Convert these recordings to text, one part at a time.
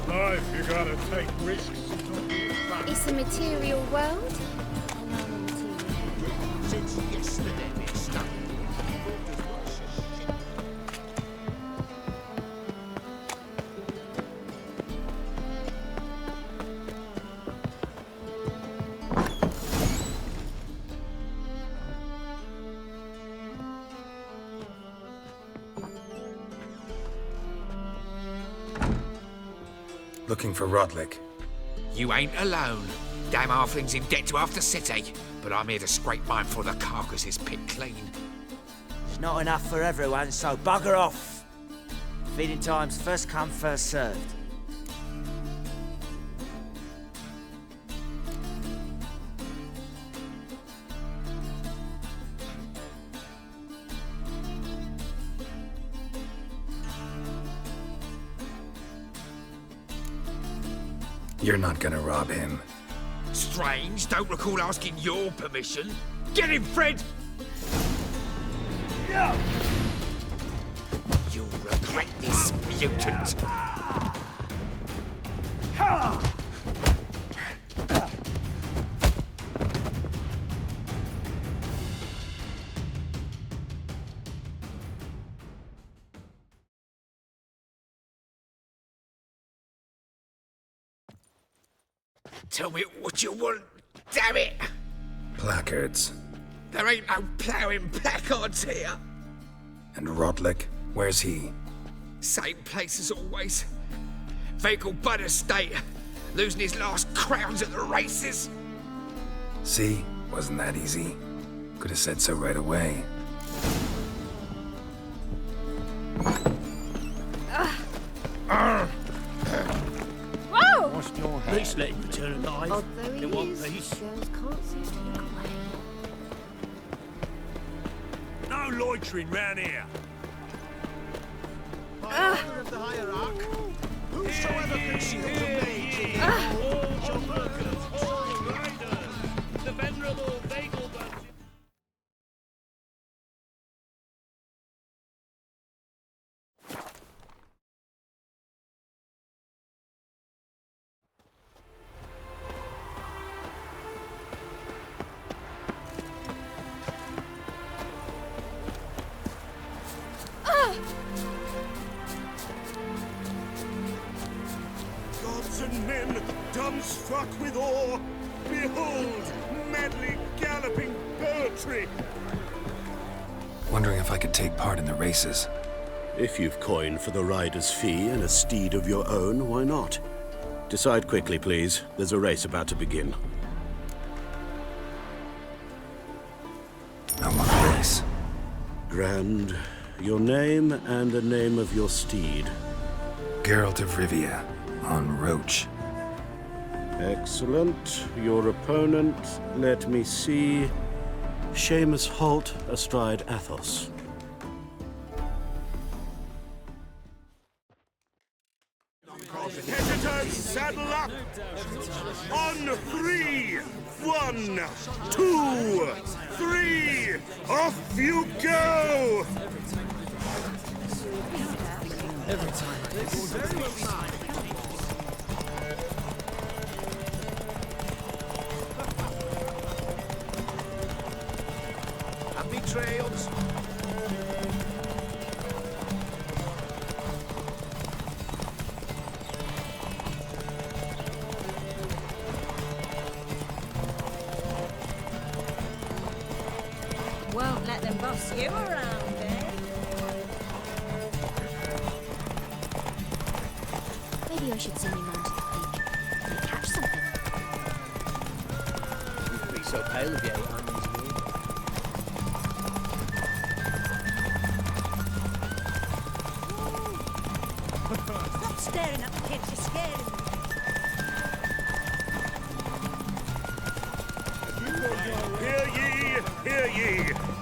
Life, you gotta take risks. It's a material world. Since yesterday it's stuck. Looking for Rodlick. You ain't alone. Damn halfling's in debt to half the city, but I'm here to scrape mine for the carcass is picked clean. It's not enough for everyone, so bugger off. Feeding time's first come, first served. You're not gonna rob him. Strange, don't recall asking your permission. Get him, Fred! Yeah. You'll regret this, mutant. Tell me what you want, damn it! Placards. There ain't no ploughing placards here. And Rodlick, where's he? Same place as always. Vehicle Bud Estate. Losing his last crowns at the races. See? Wasn't that easy? Could have said so right away. Whoa! At least let him return alive. Although he In one is, piece. girls can't seem to look away. No loitering round here. Order of the hierarch, whosoever conceals a mage in the hall shall burgle all riders. The venerable Vegelbud. Gods and men, dumbstruck with awe, behold, madly galloping poetry. Wondering if I could take part in the races. If you've coin for the rider's fee and a steed of your own, why not? Decide quickly, please. There's a race about to begin. I want a race. Grand, your name and the name of your steed. Geralt of Rivia, on Roach. Excellent. Your opponent, let me see. Seamus Holt astride Athos. Competitors, saddle up! On 3! 1, 2, 3! Off you go! Happy trails. Won't let them boss you around, eh? Maybe I should send him round to the creek. Maybe catch something. You'd be so pale if you ate onions, would you? Stop staring at the kids, you're scaring me. Hear ye, hear ye!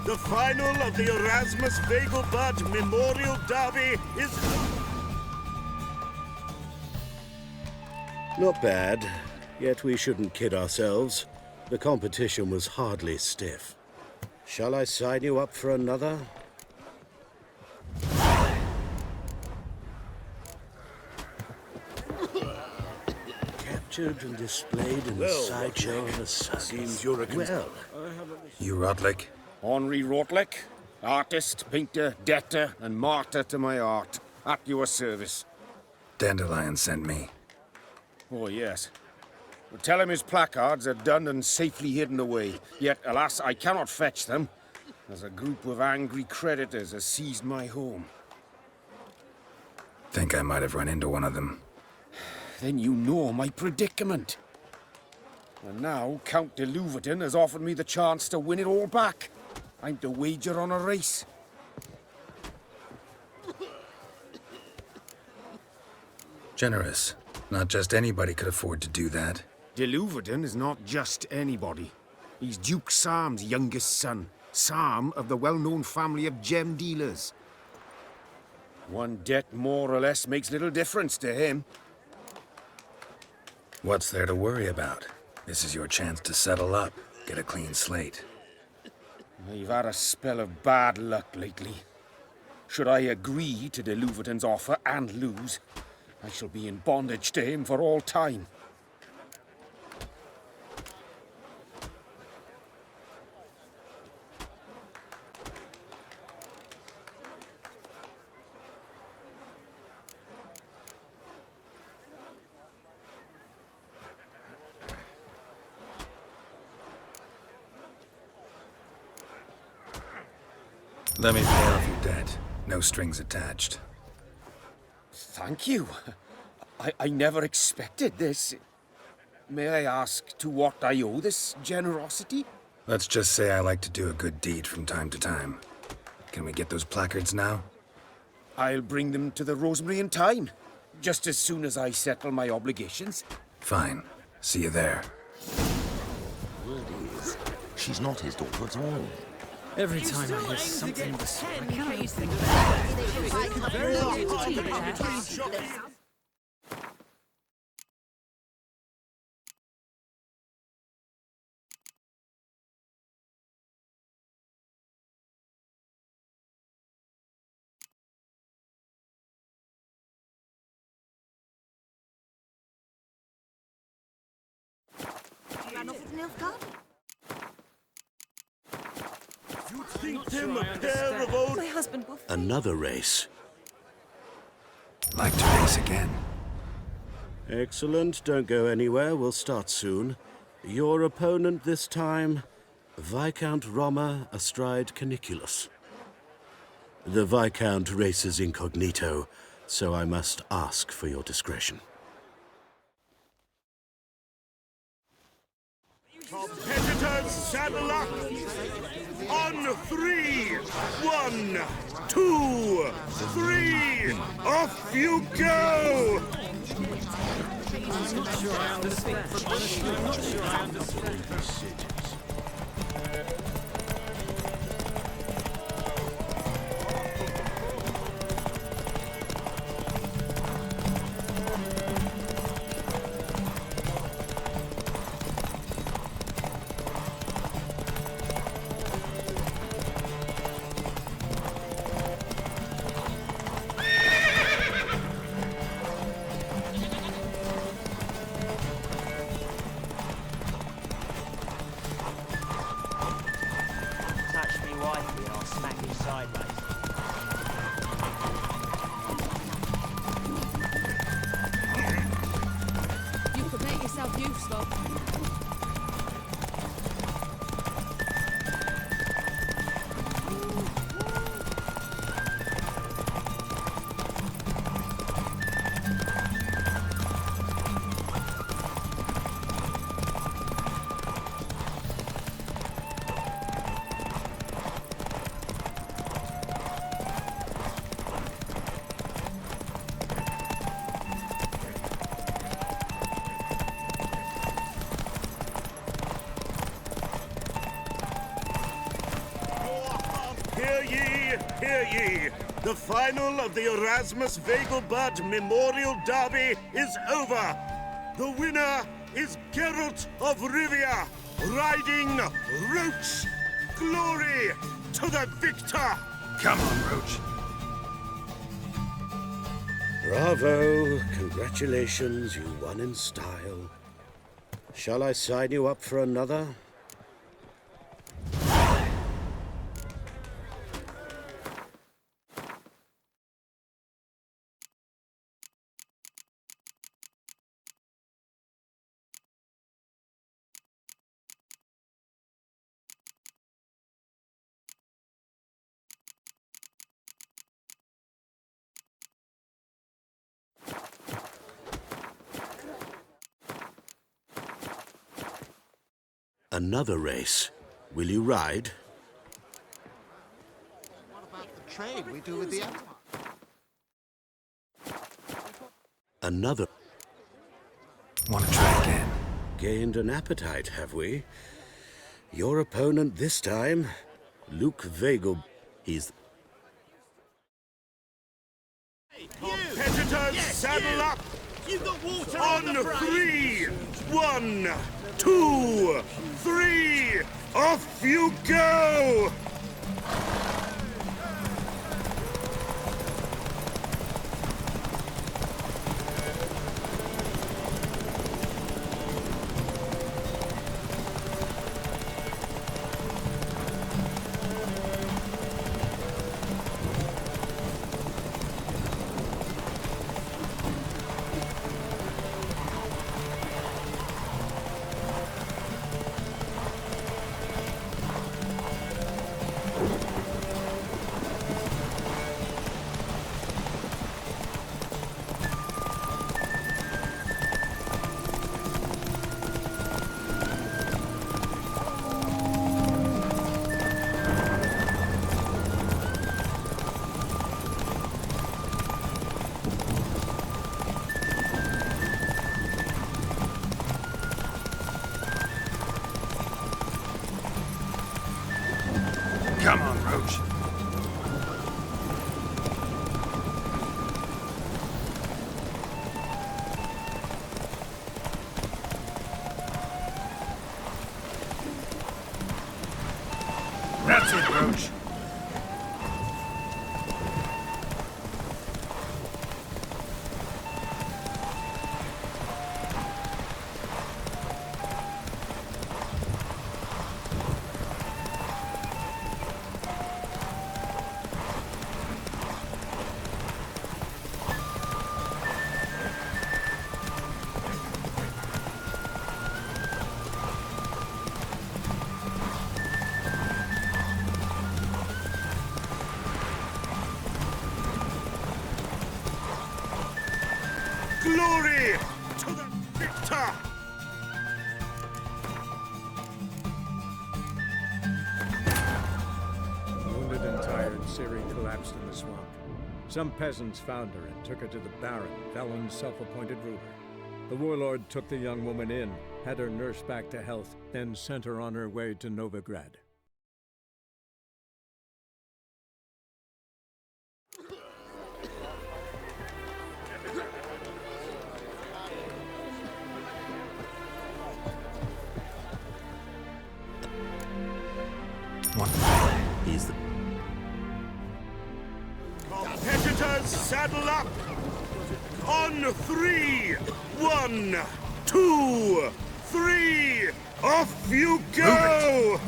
The final of the Erasmus Vegelbud Memorial Derby is... Not bad, yet we shouldn't kid ourselves. The competition was hardly stiff. Shall I sign you up for another? Captured and displayed in the sideshow of a circus. Seems you're a Well, You Rotlick? Henri Rotlick, artist, painter, debtor, and martyr to my art. At your service. Dandelion sent me. Oh, yes. Well, tell him his placards are done and safely hidden away. Yet, alas, I cannot fetch them, as a group of angry creditors has seized my home. Think I might have run into one of them. Then you know my predicament. And now Count de Louverton has offered me the chance to win it all back. I'm to wager on a race. Generous. Not just anybody could afford to do that. De Louverton is not just anybody. He's Duke Sam's youngest son. Sam of the well-known family of gem dealers. One debt more or less makes little difference to him. What's there to worry about? This is your chance to settle up, get a clean slate. I've had a spell of bad luck lately. Should I agree to de Louverton's offer and lose, I shall be in bondage to him for all time. Let me pay off your debt. No strings attached. Thank you. I never expected this. May I ask to what I owe this generosity? Let's just say I like to do a good deed from time to time. Can we get those placards now? I'll bring them to the Rosemary in time, just as soon as I settle my obligations. Fine. See you there. Word is, she's not his daughter at all. Every time I hear something this I cannot think You think them a pair of old... My husband will... another race. Like to race again. Excellent. Don't go anywhere. We'll start soon. Your opponent this time, Viscount Roma astride Caniculus. The Viscount races incognito, so I must ask for your discretion. Competitors, saddle up! On 3! 1, 2, 3! Off you go! I'm not sure I understand. I'm not sure I understand. Touch me wifey and I'll smack you sideways. You could make yourself useful. Hear ye, hear ye! The final of the Erasmus Vegelbud Memorial Derby is over! The winner is Geralt of Rivia, riding Roach! Glory to the victor! Come on, Roach. Bravo! Congratulations, you won in style. Shall I sign you up for another? Another race. Will you ride? What about the trade we do with the Empire? Another. Want to try again? Gained an appetite, have we? Your opponent this time, Luke Vagel. He's... Competitors, saddle up! You got water On 3! 1, 2, 3! Off you go! Come on, Roach. That's it, Roach. Glory to the victor! Wounded and tired, Siri collapsed in the swamp. Some peasants found her and took her to the Baron, Velen's self-appointed ruler. The warlord took the young woman in, had her nursed back to health, then sent her on her way to Novigrad. He's the... Competitors, saddle up! On 3! 1, 2, 3! Off you go!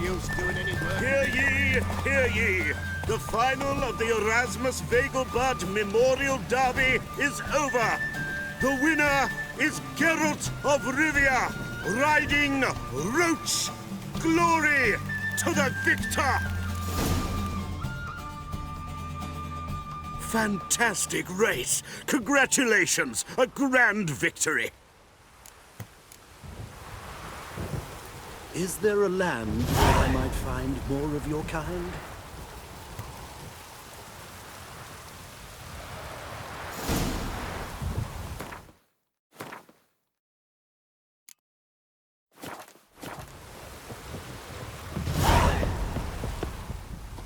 use doing any work. Hear ye, hear ye. The final of the Erasmus Vegelbud Memorial Derby is over. The winner is Geralt of Rivia, riding Roach. Glory to the victor! Fantastic race! Congratulations! A grand victory! Is there a land where I might find more of your kind?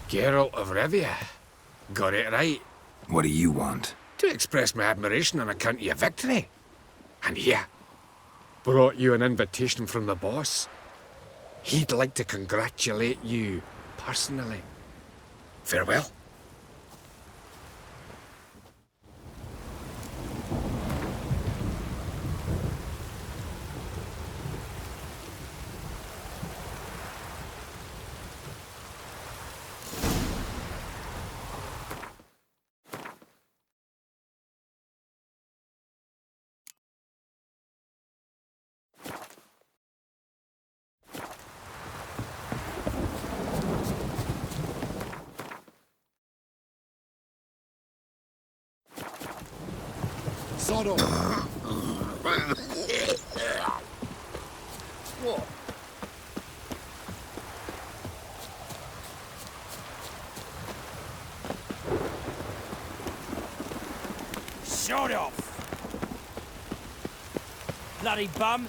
Geralt of Rivia. Got it right. What do you want? To express my admiration on account of your victory. And here, brought you an invitation from the boss. He'd like to congratulate you personally. Farewell. Sod off. What? Shut off! Bloody bum!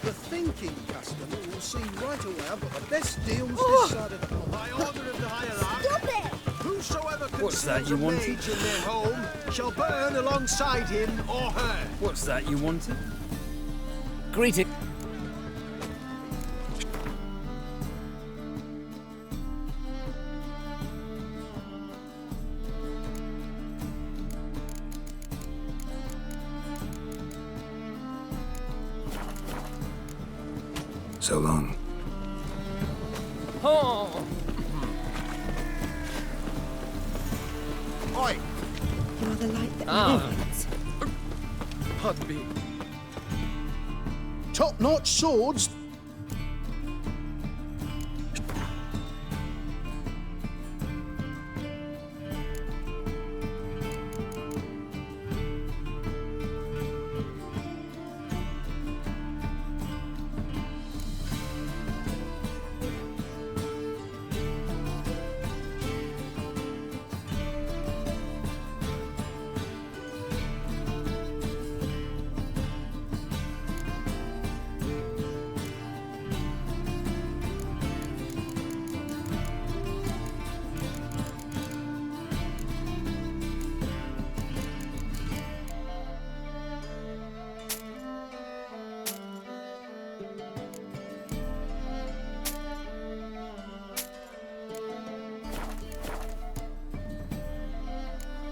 The thinking customer will see right away I've got the best deals this side of the pond. By order of the hierarch, Stop it! whosoever What's that conceals you a wanted? mage in their home shall burn alongside him or her. What's that you wanted? Greeting. So long. Oh! Oi! You are the light that Ah. illuminates. Pardon me. Top-notch swords.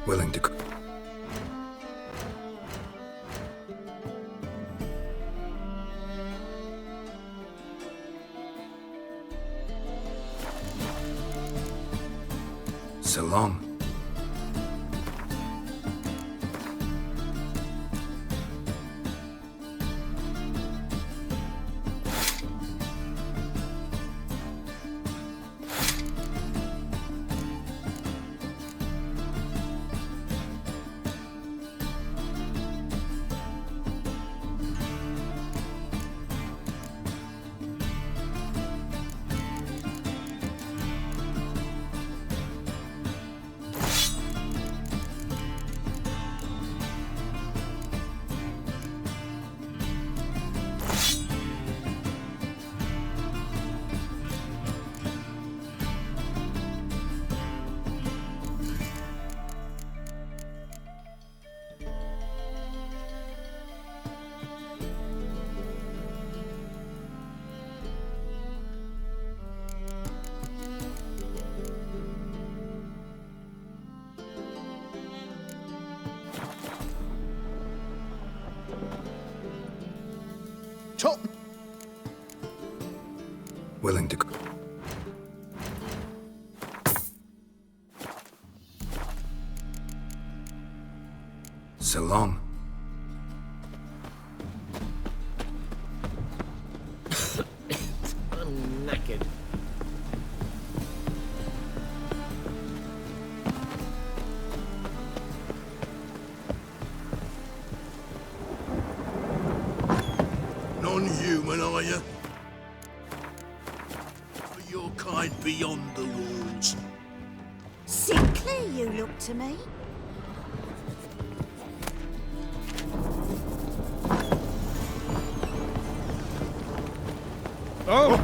Willing to... So long. top. Willing to... So long. I'm knackered. Non-human, are you? Are your kind beyond the walls? Sickly, you look to me. Oh!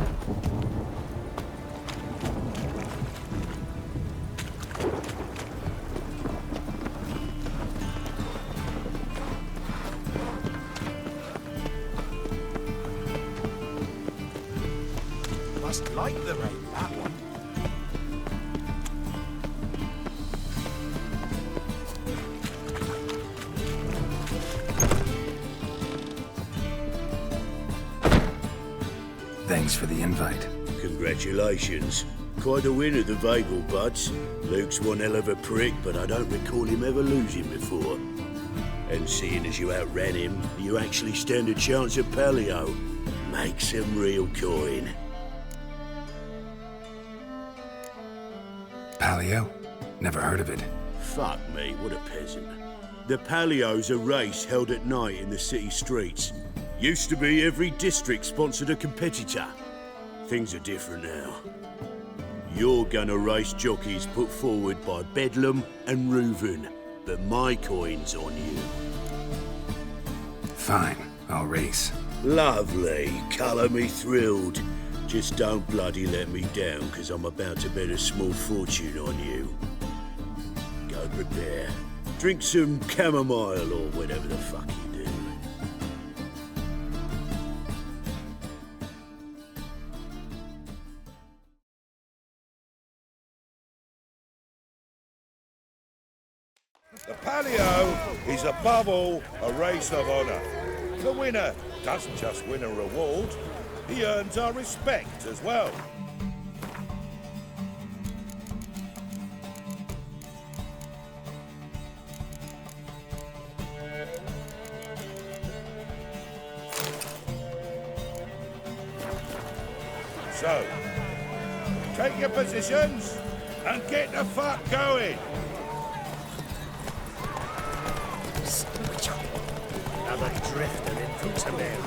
Must like the rain, that one. Thanks for the invite. Congratulations. Quite a winner, the Vagel Buds. Luke's one hell of a prick, but I don't recall him ever losing before. And seeing as you outran him, you actually stand a chance at Paleo. Make some real coin. Paleo? Never heard of it. Fuck me, what a peasant. The Paleo's a race held at night in the city streets. Used to be every district sponsored a competitor. Things are different now. You're gonna race jockeys put forward by Bedlam and Reuven, but my coin's on you. Fine, I'll race. Lovely, colour me thrilled. Just don't bloody let me down, 'cause I'm about to bet a small fortune on you. Go prepare. Drink some chamomile or whatever the fuck you do. The Paleo is above all a race of honour. The winner doesn't just win a reward, he earns our respect as well. So, take your positions and get the fuck going. Another drifter in from Tamir.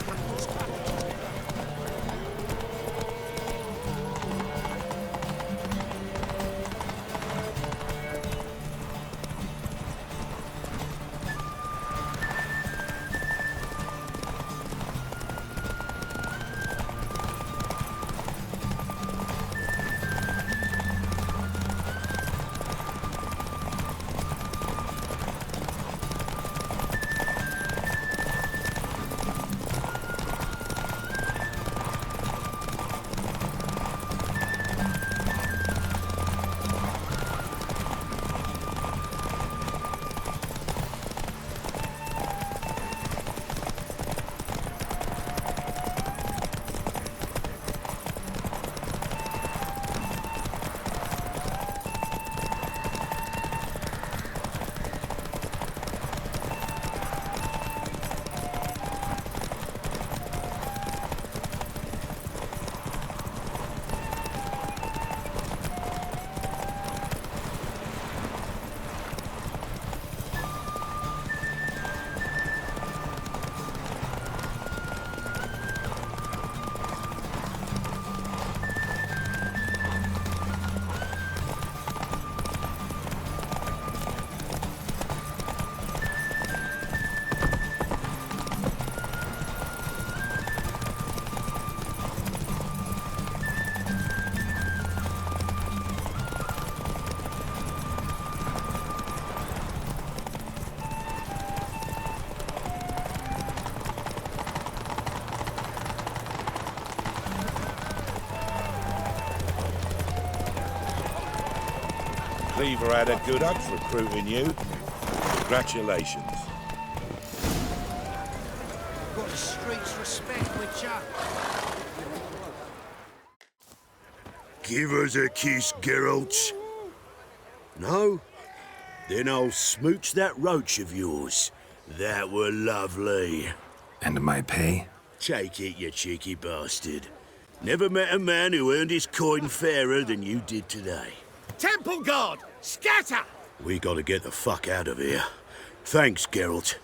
Cleaver had a good odds recruiting you. Congratulations. got the street's respect with ya. Give us a kiss, Geralt. No? Then I'll smooch that roach of yours. That were lovely. And my pay? Take it, you cheeky bastard. Never met a man who earned his coin fairer than you did today. Temple Guard, scatter! We gotta get the fuck out of here. Thanks, Geralt.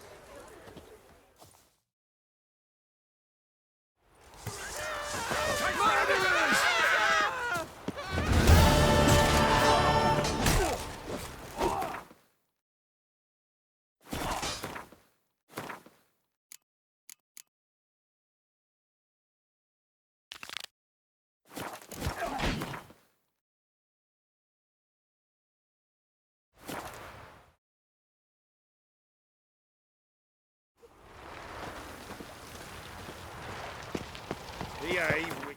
Behave, witch.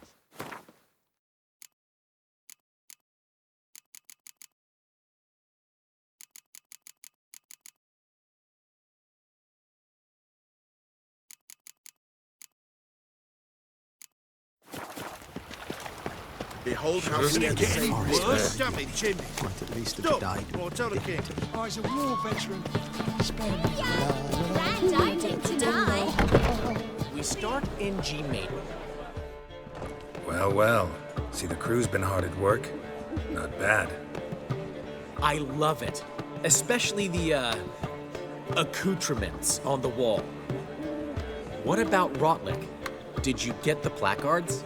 Behold how we get any worse. Dump it, Jimmy. Might at least have Stop, died. or tell the king. I was a war veteran. Grand, I think to die. We start in G major. Well, well. See, the crew's been hard at work. Not bad. I love it. Especially the, accoutrements on the wall. What about Rotlick? Did you get the placards?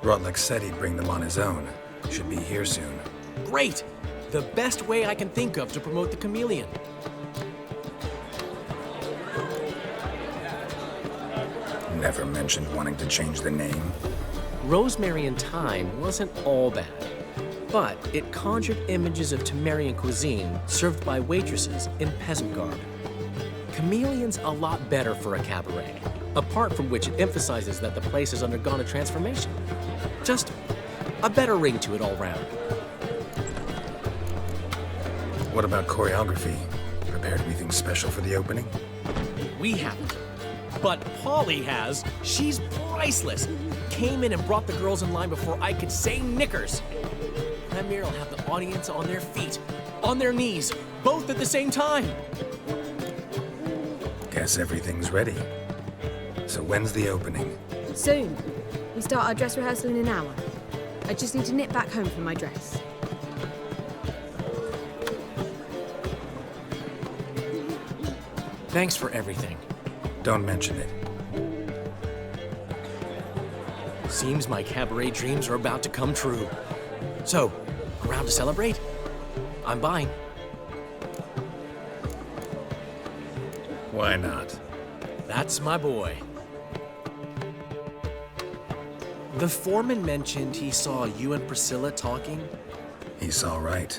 Rotlick said he'd bring them on his own. Should be here soon. Great! The best way I can think of to promote the chameleon. Never mentioned wanting to change the name. Rosemary and Thyme wasn't all bad, but it conjured images of Temerian cuisine served by waitresses in peasant garb. Chameleon's a lot better for a cabaret, apart from which it emphasizes that the place has undergone a transformation. Just a better ring to it all round. What about choreography? Prepared anything special for the opening? We haven't. But Polly has. She's priceless. Came in and brought the girls in line before I could say knickers. Premier will have the audience on their feet, on their knees, both at the same time. Guess everything's ready. So when's the opening? Soon. We start our dress rehearsal in an hour. I just need to nip back home for my dress. Thanks for everything. Don't mention it. Seems my cabaret dreams are about to come true. So, around to celebrate? I'm buying. Why not? That's my boy. The foreman mentioned he saw you and Priscilla talking. He's all right.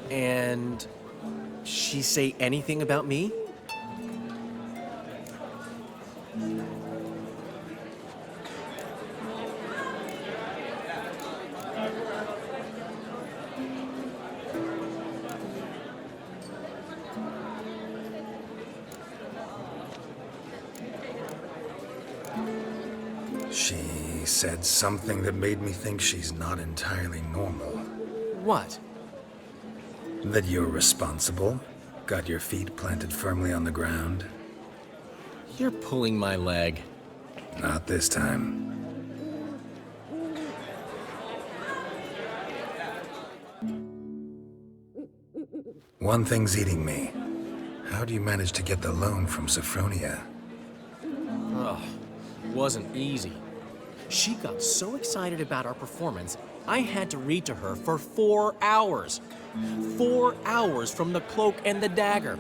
And she say anything about me? She said something that made me think she's not entirely normal. What? That you're responsible, got your feet planted firmly on the ground. You're pulling my leg. Not this time. One thing's eating me. How do you manage to get the loan from Sophronia? Ugh, wasn't easy. She got so excited about our performance, I had to read to her for 4 hours. 4 hours from the Cloak and the Dagger.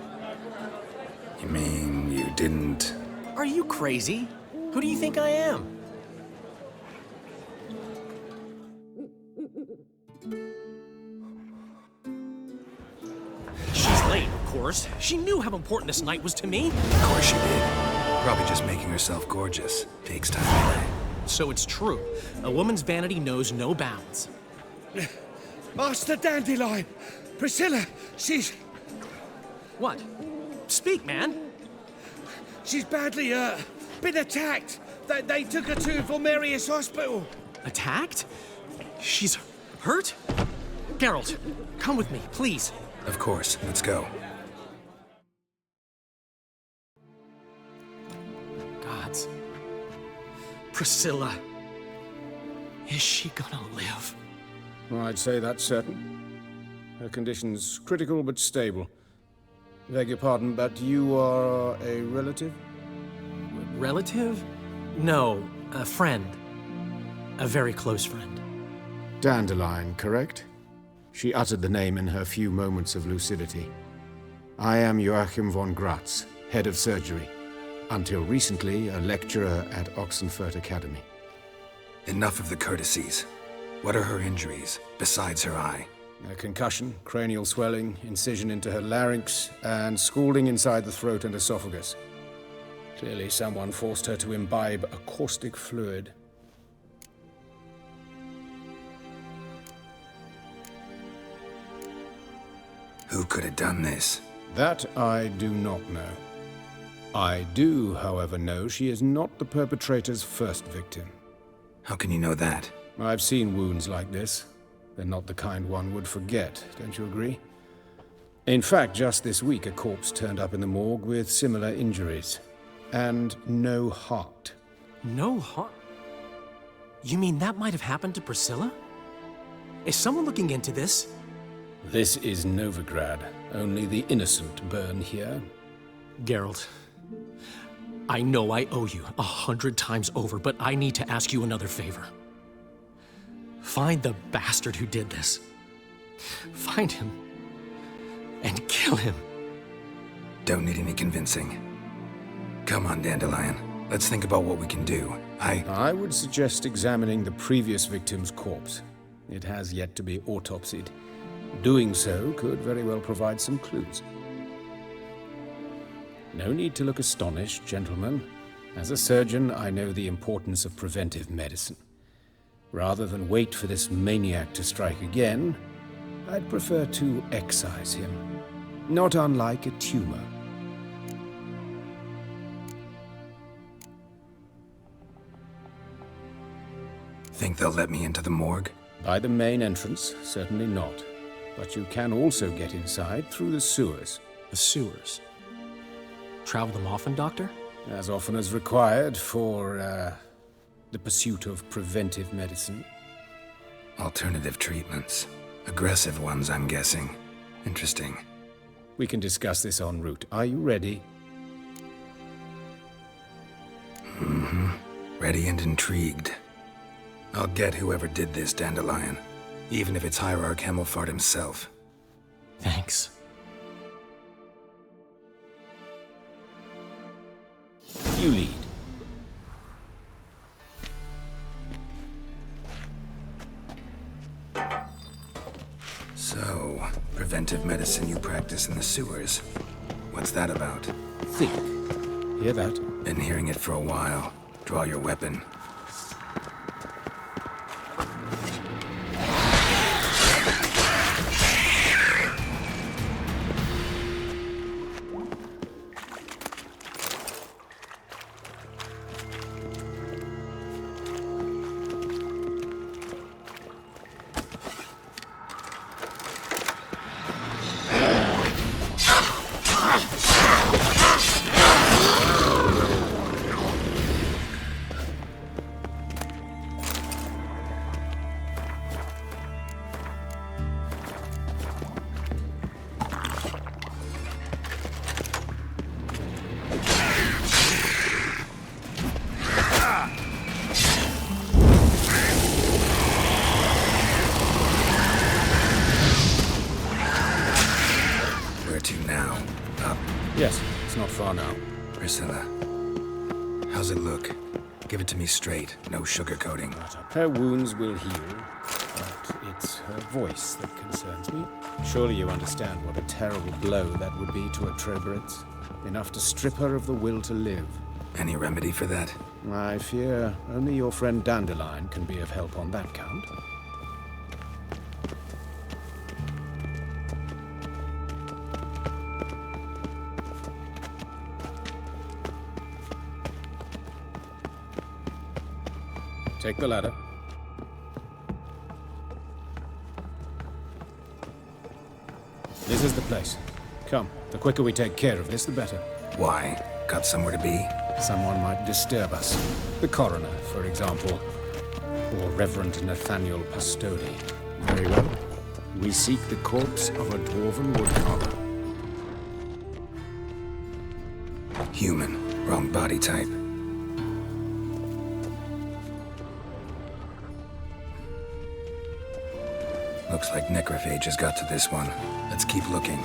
You mean you didn't? Are you crazy? Who do you think I am? She's late, of course. She knew how important this night was to me. Of course she did. Probably just making herself gorgeous. Takes time away. So it's true. A woman's vanity knows no bounds. Master Dandelion! Priscilla, she's... What? Speak, man. She's badly, Been attacked! They took her to Vulmerius Hospital! Attacked? She's hurt? Geralt, come with me, please. Of course, let's go. Gods. Priscilla. Is she gonna live? Well, I'd say that's certain. Her condition's critical but stable. Beg your pardon, but you are a relative? Relative? No, a friend. A very close friend. Dandelion, correct? She uttered the name in her few moments of lucidity. I am Joachim von Gratz, head of surgery. Until recently, a lecturer at Oxenfurt Academy. Enough of the courtesies. What are her injuries, besides her eye? A concussion, cranial swelling, incision into her larynx, and scalding inside the throat and esophagus. Clearly someone forced her to imbibe a caustic fluid. Who could have done this? That I do not know. I do, however, know she is not the perpetrator's first victim. How can you know that? I've seen wounds like this. They're not the kind one would forget, don't you agree? In fact, just this week a corpse turned up in the morgue with similar injuries. And no heart. No heart? You mean that might have happened to Priscilla? Is someone looking into this? This is Novigrad. Only the innocent burn here. Geralt, I know I owe you 100 times over, but I need to ask you another favor. Find the bastard who did this. Find him. And kill him. Don't need any convincing. Come on, Dandelion. Let's think about what we can do. I would suggest examining the previous victim's corpse. It has yet to be autopsied. Doing so could very well provide some clues. No need to look astonished, gentlemen. As a surgeon, I know the importance of preventive medicine. Rather than wait for this maniac to strike again, I'd prefer to excise him. Not unlike a tumor. Think they'll let me into the morgue? By the main entrance, certainly not. But you can also get inside through the sewers. The sewers? Travel them often, Doctor? As often as required for, the pursuit of preventive medicine. Alternative treatments. Aggressive ones, I'm guessing. Interesting. We can discuss this en route. Are you ready? Mm-hmm. Ready and intrigued. I'll get whoever did this, Dandelion. Even if it's Hierarch Hemmelfart himself. Thanks. You lead. So, preventive medicine you practice in the sewers. What's that about? Think. Hear that? Been hearing it for a while. Draw your weapon. Yes, it's not far now. Priscilla, how's it look? Give it to me straight, no sugarcoating. Her wounds will heal, but it's her voice that concerns me. Surely you understand what a terrible blow that would be to a Treberitz. Enough to strip her of the will to live. Any remedy for that? I fear only your friend Dandelion can be of help on that count. Take the ladder. This is the place. Come, the quicker we take care of this, the better. Why? Got somewhere to be? Someone might disturb us. The coroner, for example. Or Reverend Nathaniel Pastodi. Very well. We seek the corpse of a dwarven woodcarver. Human. Wrong body type. Looks like necrophages got to this one. Let's keep looking.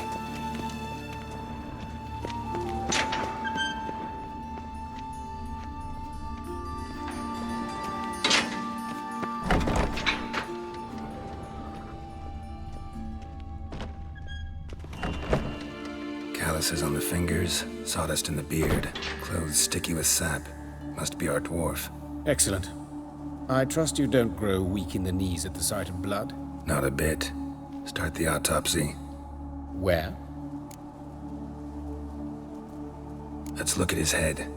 Calluses on the fingers, sawdust in the beard, clothes sticky with sap. Must be our dwarf. Excellent. I trust you don't grow weak in the knees at the sight of blood? Not a bit. Start the autopsy. Where? Let's look at his head.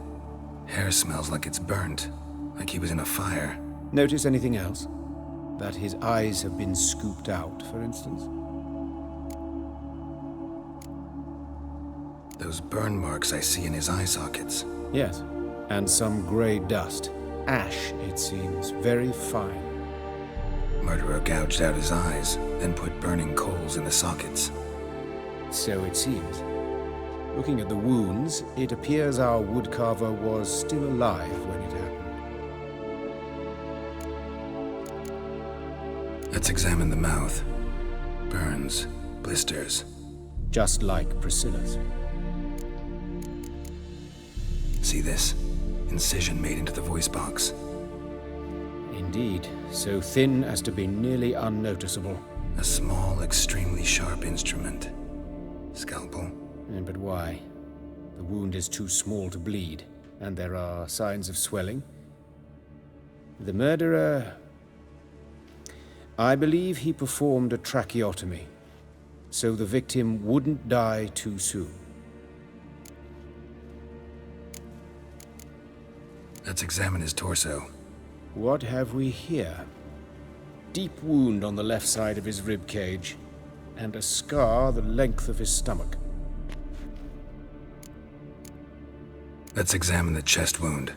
Hair smells like it's burnt, like he was in a fire. Notice anything else? That his eyes have been scooped out, for instance? Those burn marks I see in his eye sockets. Yes, and some grey dust. Ash, it seems. Very fine. Murderer gouged out his eyes, then put burning coals in the sockets. So it seems. Looking at the wounds, it appears our woodcarver was still alive when it happened. Let's examine the mouth. Burns, blisters. Just like Priscilla's. See this? Incision made into the voice box. Indeed, so thin as to be nearly unnoticeable. A small, extremely sharp instrument. Scalpel. But why? The wound is too small to bleed, and there are signs of swelling. The murderer... I believe he performed a tracheotomy, so the victim wouldn't die too soon. Let's examine his torso. What have we here? Deep wound on the left side of his rib cage, and a scar the length of his stomach. Let's examine the chest wound.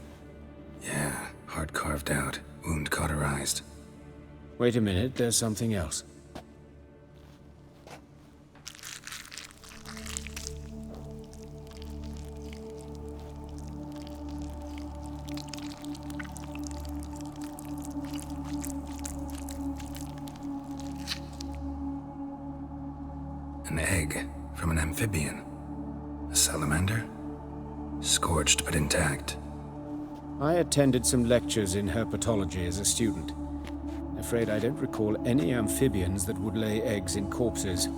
Yeah, heart carved out, wound cauterized. Wait a minute, there's something else. An egg from an amphibian. A salamander? Scorched but intact. I attended some lectures in herpetology as a student. Afraid I don't recall any amphibians that would lay eggs in corpses.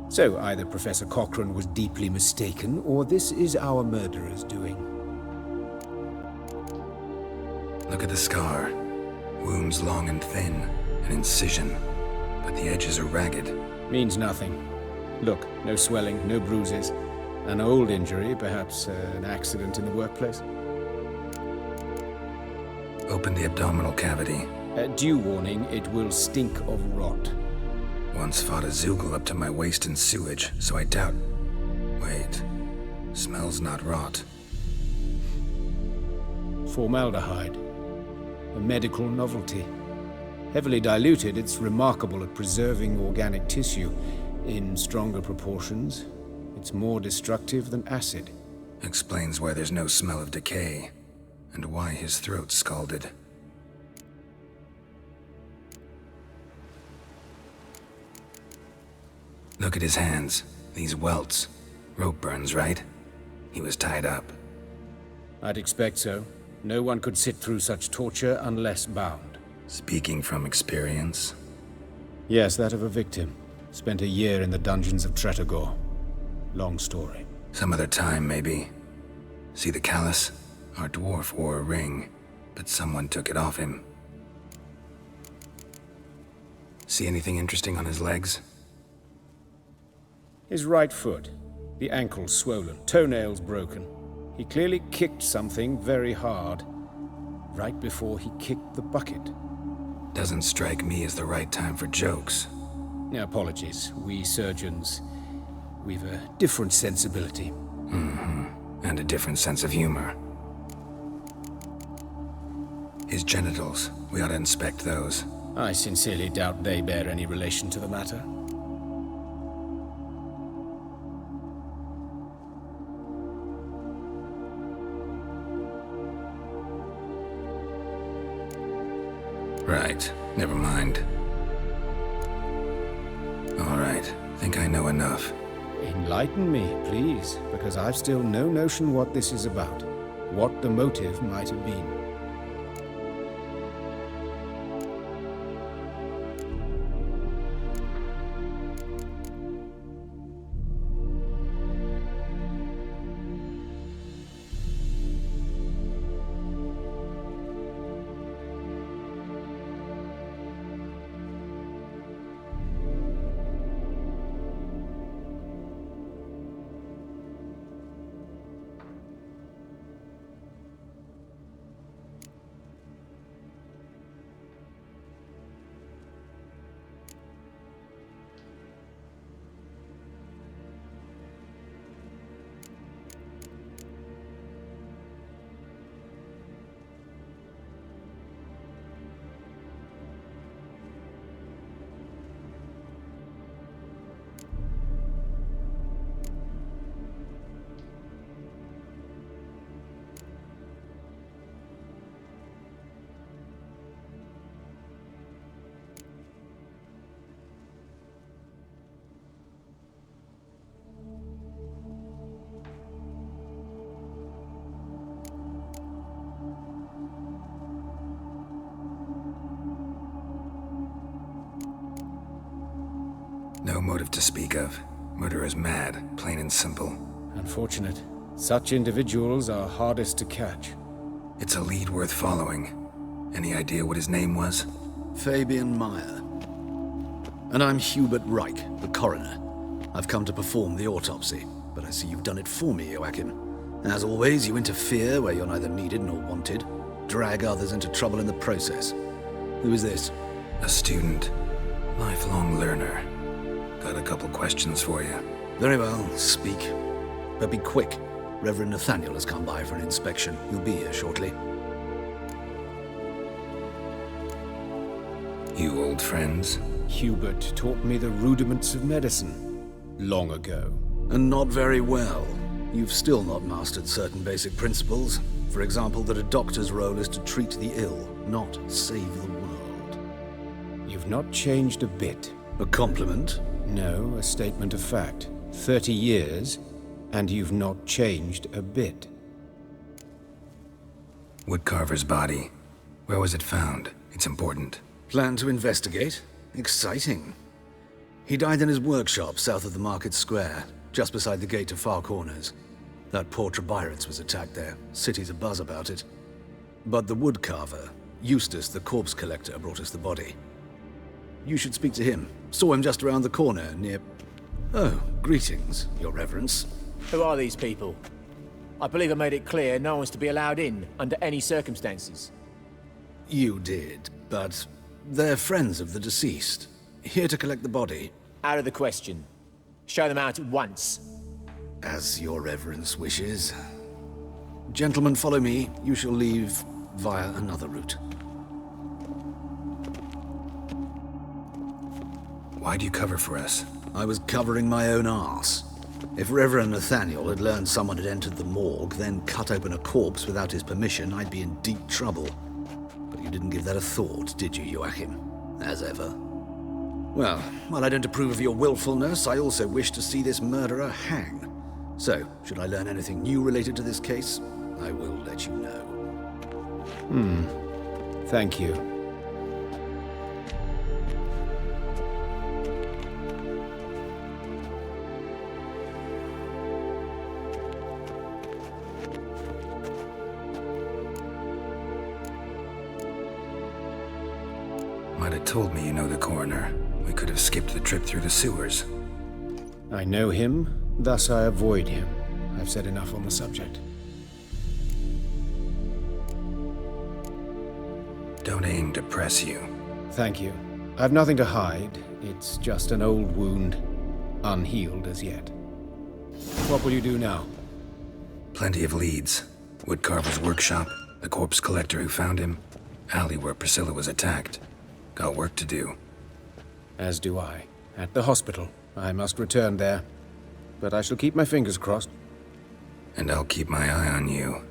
So either Professor Cochrane was deeply mistaken, or this is our murderer's doing. Look at the scar. Wounds long and thin, an incision, but the edges are ragged. Means nothing. Look, no swelling, no bruises. An old injury, perhaps an accident in the workplace. Open the abdominal cavity. Due warning, it will stink of rot. Once fought a Zoogle up to my waist in sewage, so I doubt... Wait. Smells not rot. Formaldehyde. A medical novelty. Heavily diluted, it's remarkable at preserving organic tissue. In stronger proportions, it's more destructive than acid. Explains why there's no smell of decay, and why his throat's scalded. Look at his hands. These welts. Rope burns, right? He was tied up. I'd expect so. No one could sit through such torture unless bound. Speaking from experience? Yes, that of a victim. Spent a year in the dungeons of Tretogor. Long story. Some other time, maybe. See the callus? Our dwarf wore a ring, but someone took it off him. See anything interesting on his legs? His right foot. The ankle swollen, toenails broken. He clearly kicked something very hard. right before he kicked the bucket. Doesn't strike me as the right time for jokes. Apologies. We surgeons, we've a different sensibility. And a different sense of humor. His genitals, we ought to inspect those. I sincerely doubt they bear any relation to the matter. Right, never mind. All right, think I know enough. Enlighten me, please, because I've still no notion what this is about, what the motive might have been. No motive to speak of. Murder is mad, plain and simple. Unfortunate. Such individuals are hardest to catch. It's a lead worth following. Any idea what his name was? Fabian Meyer. And I'm Hubert Reich, the coroner. I've come to perform the autopsy, but I see you've done it for me, Joachim. As always, you interfere where you're neither needed nor wanted, drag others into trouble in the process. Who is this? A student. Lifelong learner. Got a couple questions for you. Very well, speak. But be quick. Reverend Nathaniel has come by for an inspection. He'll be here shortly. You old friends? Hubert taught me the rudiments of medicine long ago. And not very well. You've still not mastered certain basic principles. For example, that a doctor's role is to treat the ill, not save the world. You've not changed a bit. A compliment? No, a statement of fact. 30 years, and you've not changed a bit. Woodcarver's body. Where was it found? It's important. Plan to investigate? Exciting. He died in his workshop south of the Market Square, just beside the gate to Far Corners. That poor Trebirets was attacked there. City's abuzz about it. But the woodcarver, Eustace the corpse collector, brought us the body. You should speak to him. Saw him just around the corner near... Oh, greetings, Your Reverence. Who are these people? I believe I made it clear no one's to be allowed in under any circumstances. You did, but they're friends of the deceased. Here to collect the body. Out of the question. Show them out at once. As Your Reverence wishes. Gentlemen, follow me. You shall leave via another route. Why'd you cover for us? I was covering my own arse. If Reverend Nathaniel had learned someone had entered the morgue, then cut open a corpse without his permission, I'd be in deep trouble. But you didn't give that a thought, did you, Joachim? As ever. Well, while I don't approve of your willfulness, I also wish to see this murderer hang. So, should I learn anything new related to this case, I will let you know. Thank you. Might have told me you know the coroner. We could have skipped the trip through the sewers. I know him, thus I avoid him. I've said enough on the subject. Don't aim to press you. Thank you. I've nothing to hide. It's just an old wound, unhealed as yet. What will you do now? Plenty of leads. Woodcarver's workshop, the corpse collector who found him, alley where Priscilla was attacked. Got work to do. As do I. At the hospital. I must return there. But I shall keep my fingers crossed. And I'll keep my eye on you.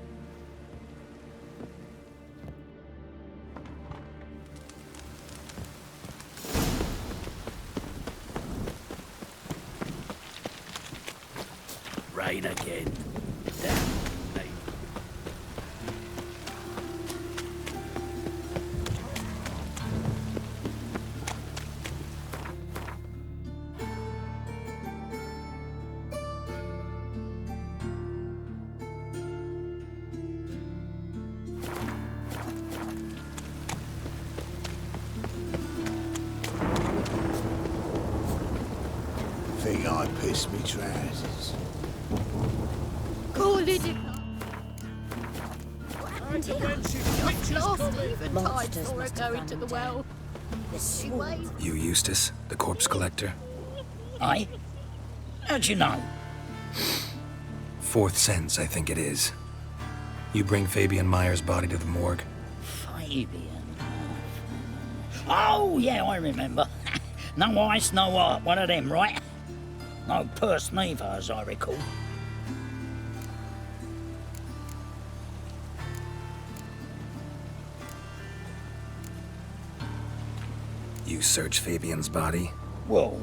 Rain again. Think I pissed me trousers. Call it a What happened here? Lost even tied for her going to the well. She waits. You Eustace, the corpse collector? Aye? How'd you know? Fourth sense, I think it is. You bring Fabian Meyer's body to the morgue? Fabian? Oh, yeah, I remember. No ice, no art, one of them, right? No purse neither, as I recall. You search Fabian's body? Well,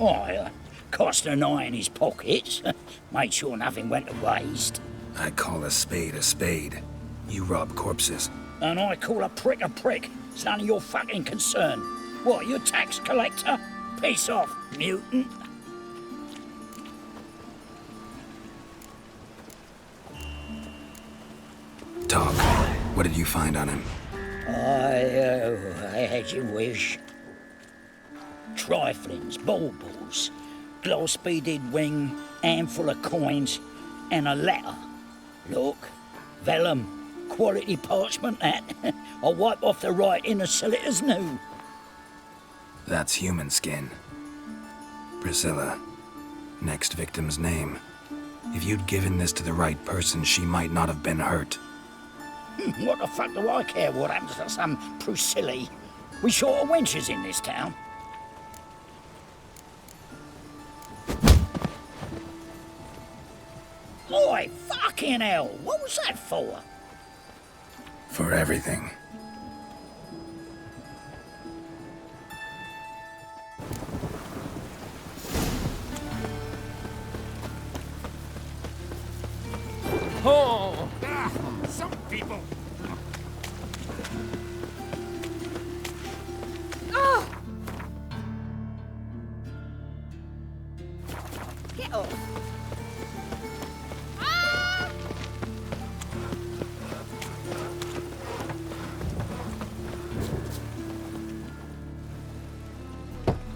I cast an eye in his pockets, made sure nothing went to waste. I call a spade a spade. You rob corpses. And I call a prick a prick. It's none of your fucking concern. What, you tax collector? Peace off, mutant. Talk. What did you find on him? I had your wish. Triflings, baubles, glass-beaded ring, handful of coins, and a letter. Look, vellum, quality parchment that. I'll wipe off the writing as sell it as new. That's human skin. Priscilla. Next victim's name. If you'd given this to the right person, she might not have been hurt. What the fuck do I care what happens to some Priscilla? We short of wenches in this town. Oi, fucking hell! What was that for? For everything. Oh! Some people. Oh! Get off. Ah!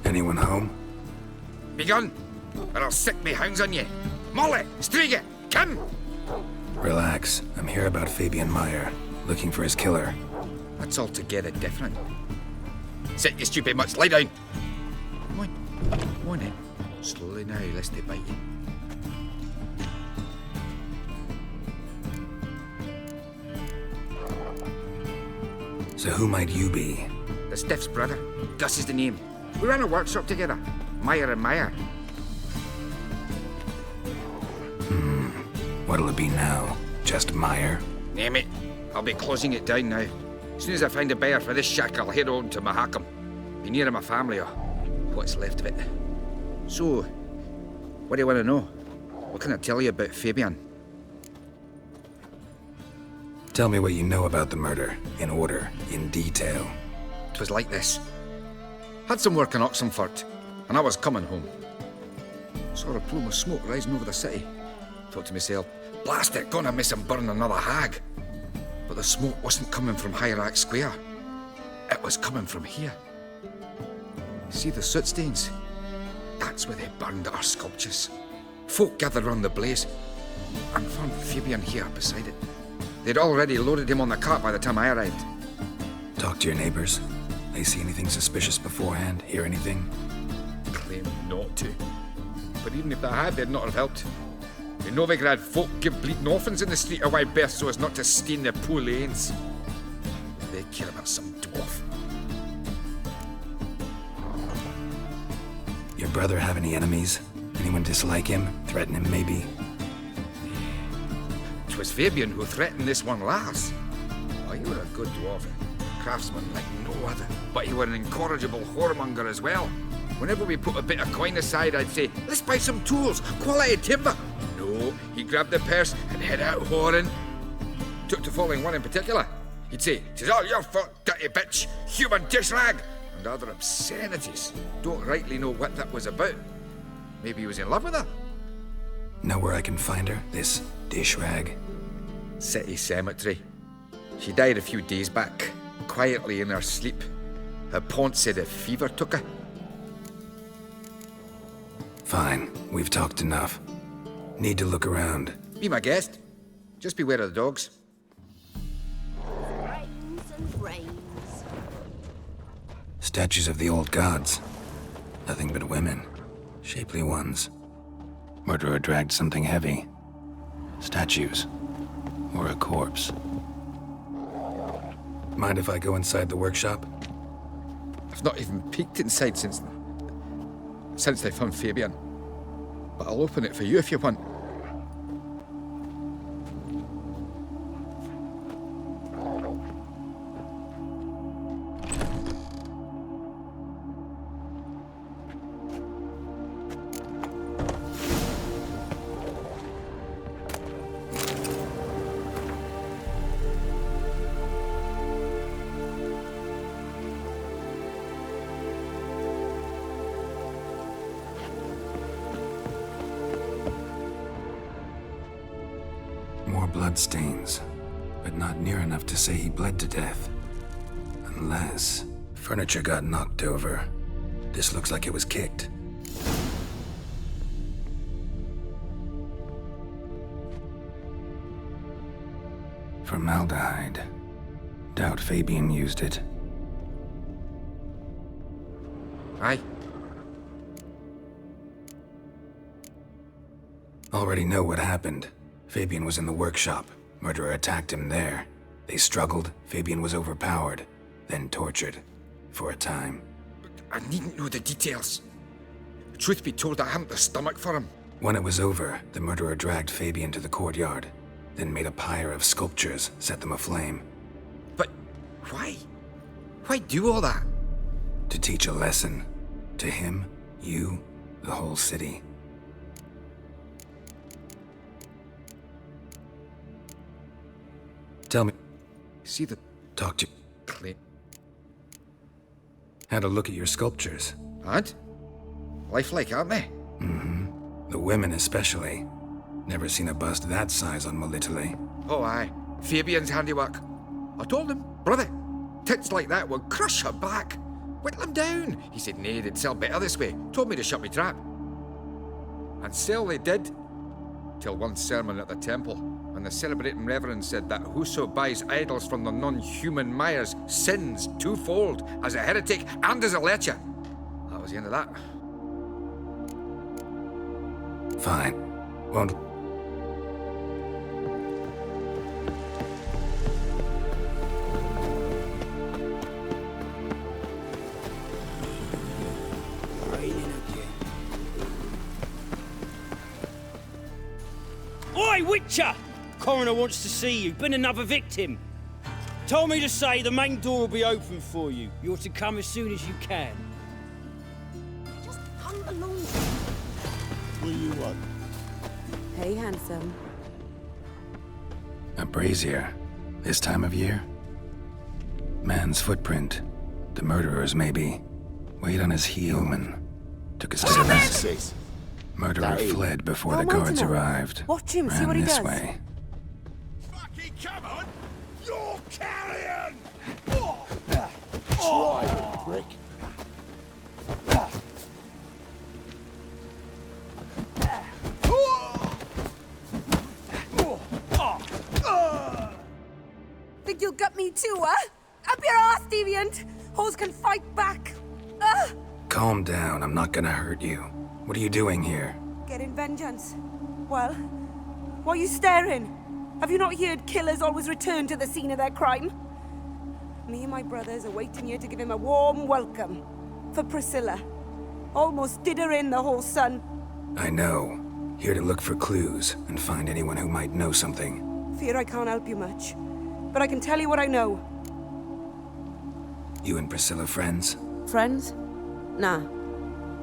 Anyone home? Begun, or I'll sick me hounds on you. Molly, Striga, come! Relax. I'm here about Fabian Meyer, looking for his killer. That's altogether different. Sit, you stupid mutts, lie down. Come on, come on then. Slowly now, lest they bite you. So who might you be? The Stiff's brother. Gus is the name. We ran a workshop together. Meyer and Meyer. What'll it be now? Just Meyer? Name it. I'll be closing it down now. As soon as I find a buyer for this shack, I'll head on to Mahakam. Be near my family, or what's left of it. So, what do you want to know? What can I tell you about Fabian? Tell me what you know about the murder, in order, in detail. 'Twas like this. Had some work in Oxenford, and I was coming home. Saw a plume of smoke rising over the city. Thought to myself, blast it, gonna miss him burn another hag. But the smoke wasn't coming from Hierarch Square. It was coming from here. See the soot stains? That's where they burned our sculptures. Folk gathered round the blaze, and found Fabian here beside it. They'd already loaded him on the cart by the time I arrived. Talk to your neighbors. They see anything suspicious beforehand? Hear anything? Claim not to. But even if they had, they'd not have helped. In Novigrad, folk give bleeding orphans in the street a wide berth so as not to stain their poor lanes. They care about some dwarf. Your brother have any enemies? Anyone dislike him? Threaten him, maybe? 'Twas Fabian who threatened this one last. Oh, you were a good dwarf. Craftsman like no other. But you were an incorrigible whoremonger as well. Whenever we put a bit of coin aside, I'd say, let's buy some tools, quality timber. No, he grabbed the purse and head out whoring. Took to following one in particular. He'd say, "'Tis all your fault, dirty bitch, human dish rag," and other obscenities. Don't rightly know what that was about. Maybe he was in love with her. Know where I can find her, this dish rag? City cemetery. She died a few days back, quietly in her sleep. Her pont said a fever took her. Fine, we've talked enough. Need to look around. Be my guest. Just beware of the dogs. Rains and rains. Statues of the old gods. Nothing but women. Shapely ones. Murderer dragged something heavy. Statues. Or a corpse. Mind if I go inside the workshop? I've not even peeked inside since they found Fabian. But I'll open it for you if you want. More bloodstains, but not near enough to say he bled to death. Unless furniture got knocked over. This looks like it was kicked. Formaldehyde. Doubt Fabian used it. Aye. Already know what happened. Fabian was in the workshop. Murderer attacked him there. They struggled. Fabian was overpowered, then tortured. For a time. I needn't know the details. Truth be told, I haven't the stomach for him. When it was over, the murderer dragged Fabian to the courtyard, then made a pyre of sculptures, set them aflame. But why? Why do all that? To teach a lesson. To him, you, the whole city. Tell me. See the... Talk to... Clay. Had a look at your sculptures. And? Lifelike, aren't they? Mm-hmm. The women especially. Never seen a bust that size on Molitale. Oh, aye. Fabian's handiwork. I told him, brother, tits like that will crush her back. Whittle him down. He said, nay, they'd sell better this way. Told me to shut me trap. And sell they did. Till one sermon at the temple. And the celebrating reverend said that whoso buys idols from the non-human mires sins twofold, as a heretic and as a lecher. That was the end of that. Fine. Won't... Oi, Witcher! Coroner wants to see you. Been another victim. Told me to say the main door will be open for you. You're to come as soon as you can. Just hung the laundry. What do you want? Hey, handsome. A brazier. This time of year? Man's footprint. The murderer's maybe. Weight on his heel and took a step back. Murderer fled before the guards arrived. Watch him, see Ran what he this does. way. Fucking come on! You're carrion! Try it, prick. Think you'll gut me too, huh? Up your ass, deviant! Hoes can fight back! Ugh! Calm down, I'm not gonna hurt you. What are you doing here? Getting vengeance. Well, why are you staring? Have you not heard killers always return to the scene of their crime? Me and my brothers are waiting here to give him a warm welcome. For Priscilla. Almost did her in, the whole son. I know. Here to look for clues and find anyone who might know something. Fear I can't help you much. But I can tell you what I know. You and Priscilla friends? Friends? Nah.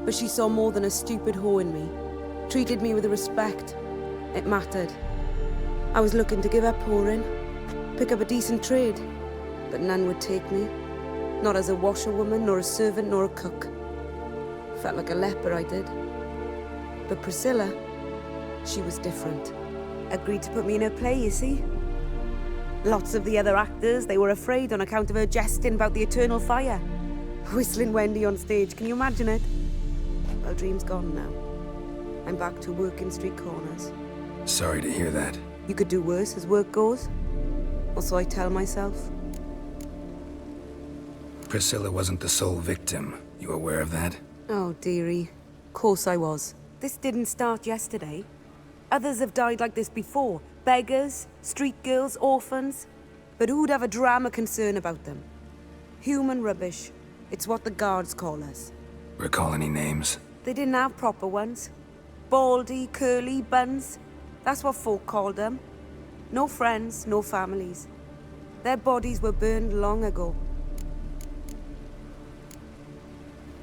But she saw more than a stupid whore in me. Treated me with respect. It mattered. I was looking to give up whoring. Pick up a decent trade. But none would take me. Not as a washerwoman, nor a servant, nor a cook. Felt like a leper, I did. But Priscilla, she was different. Agreed to put me in her play, you see? Lots of the other actors, they were afraid on account of her jesting about the eternal fire. Whistling Wendy on stage, can you imagine it? Well, dream's gone now. I'm back to working street corners. Sorry to hear that. You could do worse as work goes. Or so I tell myself. Priscilla wasn't the sole victim. You aware of that? Oh, dearie. Course I was. This didn't start yesterday. Others have died like this before. Beggars, street girls, orphans. But who'd have a drama concern about them? Human rubbish. It's what the guards call us. Recall any names? They didn't have proper ones. Baldy, curly, buns. That's what folk called them. No friends, no families. Their bodies were burned long ago.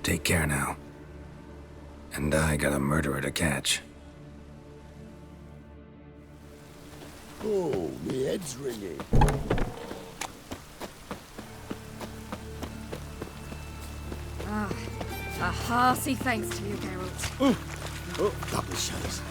Take care now. And I got a murderer to catch. Oh, my head's ringing. Ah, a hearty thanks to you, Geralt. Oh, that was shows.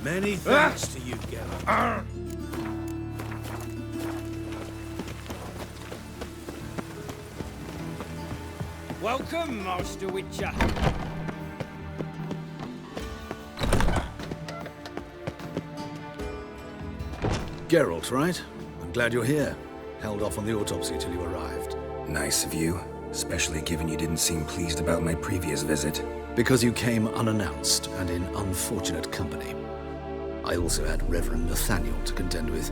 Many thanks to you, Geralt. Welcome, Master Witcher. Geralt, right? I'm glad you're here. Held off on the autopsy till you arrived. Nice of you, especially given you didn't seem pleased about my previous visit. Because you came unannounced and in unfortunate company. I also had Reverend Nathaniel to contend with.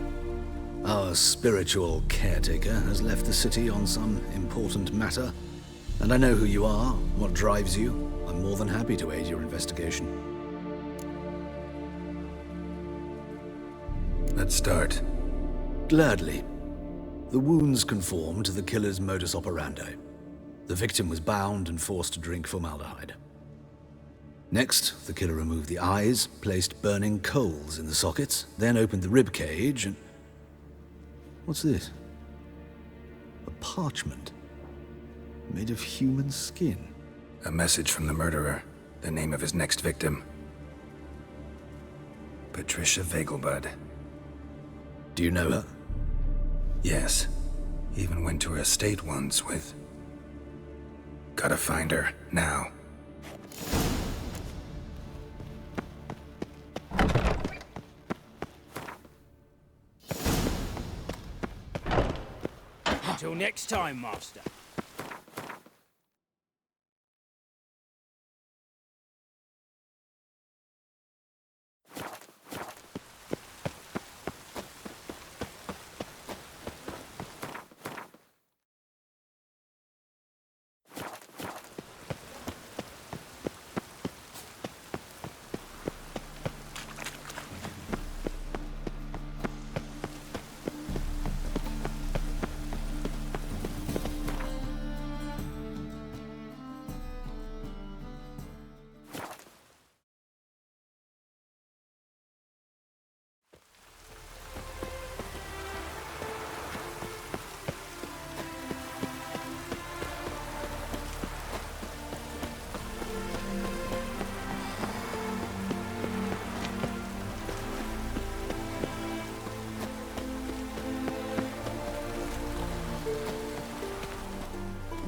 Our spiritual caretaker has left the city on some important matter, and I know who you are, what drives you. I'm more than happy to aid your investigation. Let's start. Gladly. The wounds conform to the killer's modus operandi. The victim was bound and forced to drink formaldehyde. Next, the killer removed the eyes, placed burning coals in the sockets, then opened the rib cage and... What's this? A parchment. Made of human skin. A message from the murderer. The name of his next victim. Patricia Vegelbud. Do you know her? Yes. Even went to her estate once with... Gotta find her, now. Until next time, Master.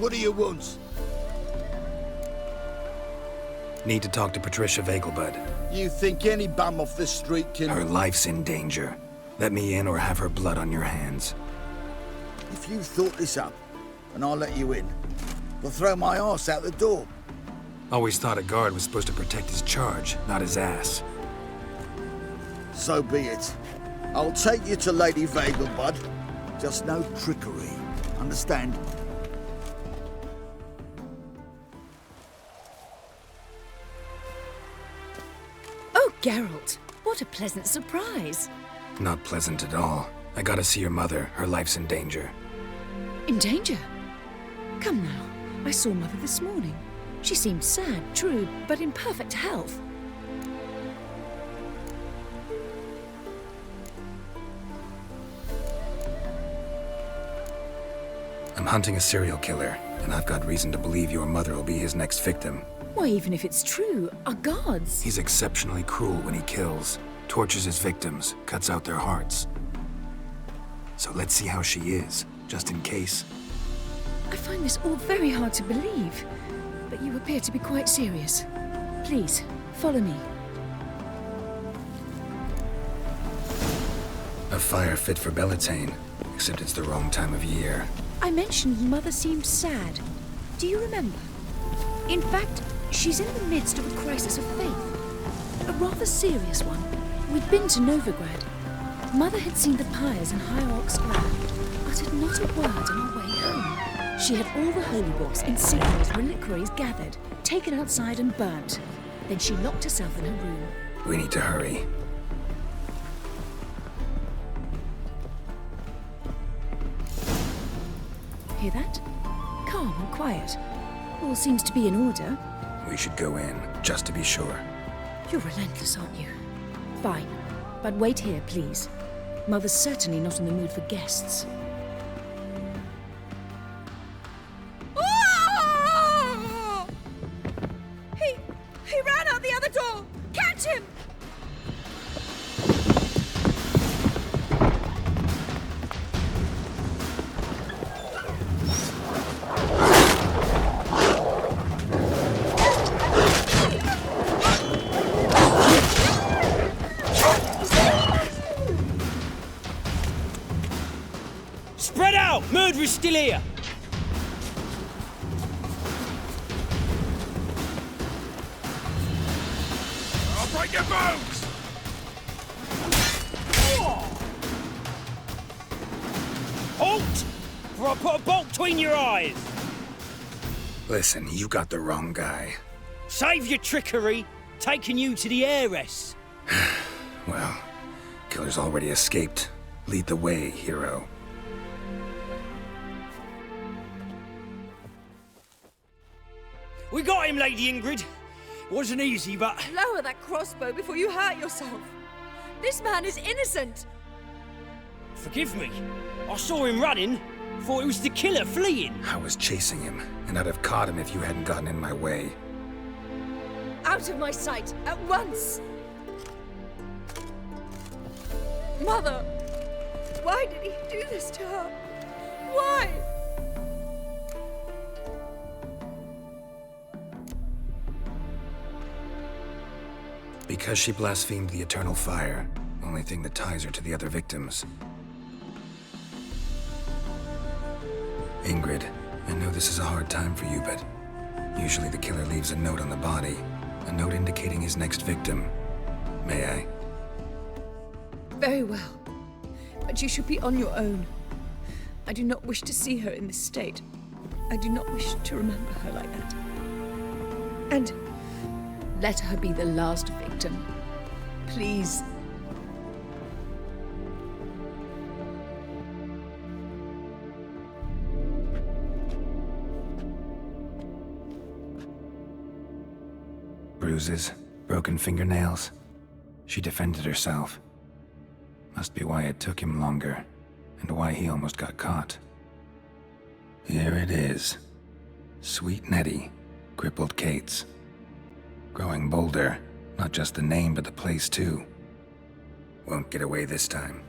What do you want? Need to talk to Patricia Vegelbud. You think any bum off the street can... Her life's in danger. Let me in or have her blood on your hands. If you thought this up, and I'll let you in, we'll throw my arse out the door. Always thought a guard was supposed to protect his charge, not his ass. So be it. I'll take you to Lady Vegelbud. Just no trickery. Understand? Oh, Geralt, what a pleasant surprise. Not pleasant at all. I gotta see your mother. Her life's in danger. In danger? Come now, I saw Mother this morning. She seemed sad, true, but in perfect health. I'm hunting a serial killer, and I've got reason to believe your mother will be his next victim. Why, even if it's true, our gods... He's exceptionally cruel when he kills, tortures his victims, cuts out their hearts. So let's see how she is, just in case. I find this all very hard to believe, but you appear to be quite serious. Please, follow me. A fire fit for Bellatane, except it's the wrong time of year. I mentioned Mother seemed sad. Do you remember? In fact, she's in the midst of a crisis of faith. A rather serious one. We'd been to Novigrad. Mother had seen the pyres in Hierarch Square, uttered not a word on our way home. She had all the holy books, insignias, reliquaries gathered, taken outside and burnt. Then she locked herself in her room. We need to hurry. Hear that? Calm and quiet. All seems to be in order. We should go in, just to be sure. You're relentless, aren't you? Fine. But wait here, please. Mother's certainly not in the mood for guests. Oh! He ran out the other door! Catch him! Spread out! Murderer's still here! I'll break your bones! Halt! Or I'll put a bolt between your eyes! Listen, you got the wrong guy. Save your trickery! Taking you to the heiress! Well, killer's already escaped. Lead the way, hero. We got him, Lady Ingrid. Wasn't easy, but... Lower that crossbow before you hurt yourself. This man is innocent. Forgive me. I saw him running. Thought it was the killer fleeing. I was chasing him, and I'd have caught him if you hadn't gotten in my way. Out of my sight, at once! Mother! Why did he do this to her? Why? Because she blasphemed the eternal fire, only thing that ties her to the other victims. Ingrid, I know this is a hard time for you, but usually the killer leaves a note on the body, a note indicating his next victim. May I? Very well. But you should be on your own. I do not wish to see her in this state. I do not wish to remember her like that. And let her be the last victim. Please. Bruises, broken fingernails. She defended herself. Must be why it took him longer, and why he almost got caught. Here it is. Sweet Nettie, crippled Kate's. Growing bolder, not just the name but the place too. Won't get away this time.